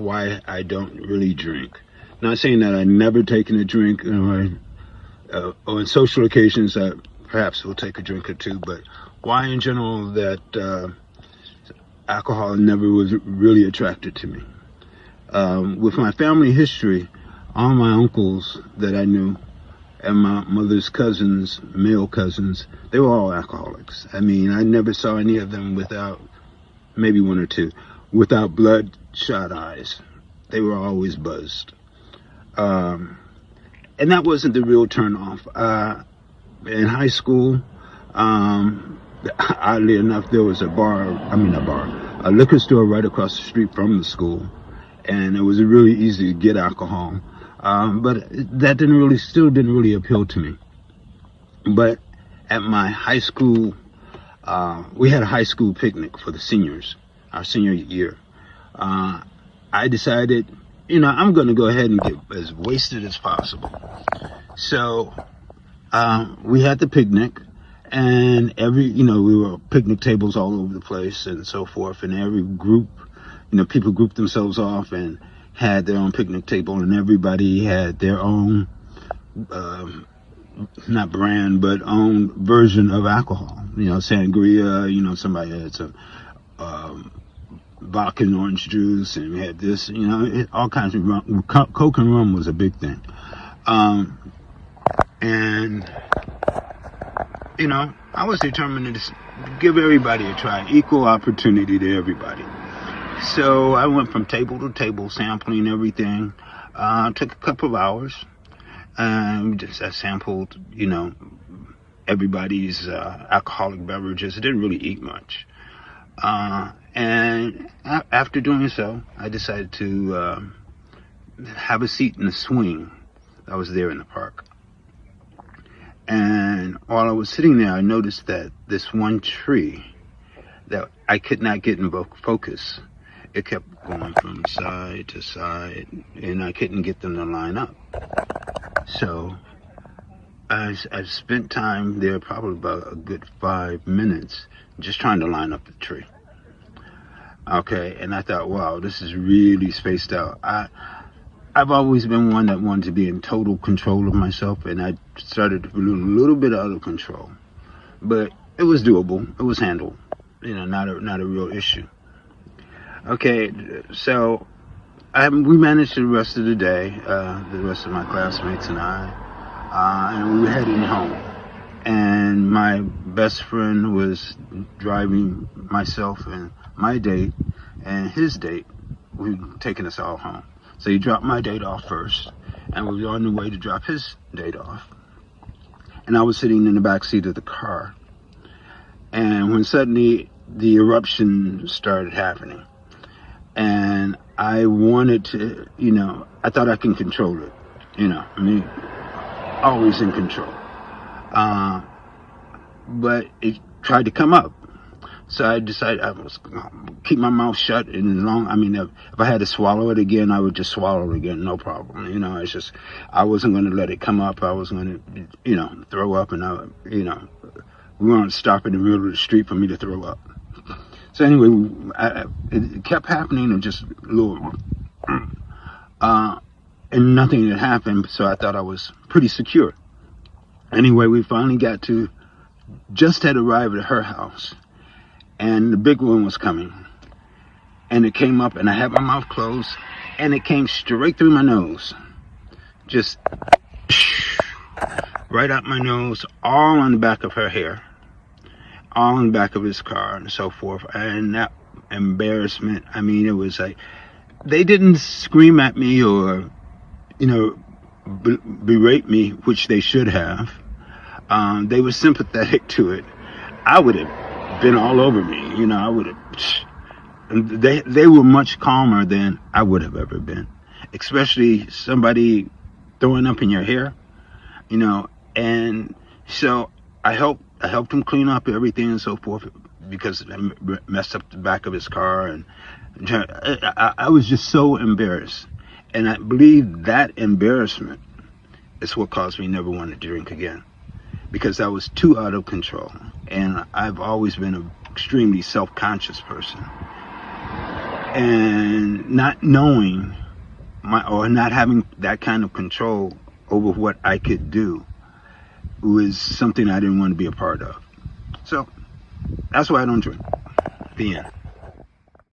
why I don't really drink. Not saying that I never taken a drink, or on social occasions I perhaps will take a drink or two, but why in general that alcohol never was really attracted to me. With my family history, all my uncles that I knew and my mother's cousins, male cousins, they were all alcoholics. I mean, I never saw any of them without, maybe one or two, without bloodshot eyes. They were always buzzed. And that wasn't the real turnoff. In high school, oddly enough, there was a liquor store right across the street from the school. And it was really easy to get alcohol. But that still didn't really appeal to me. But at my high school, we had a high school picnic for the seniors, our senior year. I decided, I'm going to go ahead and get as wasted as possible. So, we had the picnic, and we were picnic tables all over the place and so forth, and every group, people grouped themselves off and had their own picnic table, and everybody had their own, not brand, but own version of alcohol. Sangria, somebody had some vodka and orange juice, and we had this, all kinds of rum. Coke and rum was a big thing. I was determined to give everybody a try, equal opportunity to everybody. So I went from table to table, sampling everything. Took a couple of hours. I sampled, everybody's alcoholic beverages. I didn't really eat much. And after doing so, I decided to have a seat in the swing that was there in the park. And while I was sitting there, I noticed that this one tree that I could not get in focus, it kept going from side to side, and I couldn't get them to line up. So I spent time there, probably about a good 5 minutes, just trying to line up the tree. Okay, and I thought, wow, this is really spaced out. I've always been one that wanted to be in total control of myself, and I started to feel a little bit out of control. But it was doable. It was handled. Not a real issue. Okay, so we managed the rest of the day, the rest of my classmates and I, and we were heading home. And my best friend was driving myself and my date and his date, taking us all home. So he dropped my date off first, and we were on the way to drop his date off. And I was sitting in the back seat of the car. And when suddenly the eruption started happening, and I wanted to, I thought I can control it. Always in control. But it tried to come up. So I decided I was going to keep my mouth shut, and if I had to swallow it again, I would just swallow it again, no problem. I wasn't going to let it come up. I was going to, throw up, and we weren't stopping in the middle of the street for me to throw up. So anyway, it kept happening, and just a little, and nothing had happened, so I thought I was pretty secure. Anyway, we finally just had arrived at her house, and the big one was coming, and it came up, and I had my mouth closed, and it came straight through my nose, just right out my nose, all on the back of her hair, all on the back of his car, and so forth. And that embarrassment, it was like, they didn't scream at me or, berate me, which they should have. They were sympathetic to it. I would have been all over me, I would have. They were much calmer than I would have ever been, especially somebody throwing up in your hair, and so I helped him clean up everything and so forth, because I messed up the back of his car, and I was just so embarrassed. And I believe that embarrassment is what caused me never want to drink again, because I was too out of control. And I've always been an extremely self-conscious person. And not knowing or not having that kind of control over what I could do was something I didn't want to be a part of. So that's why I don't drink. The end.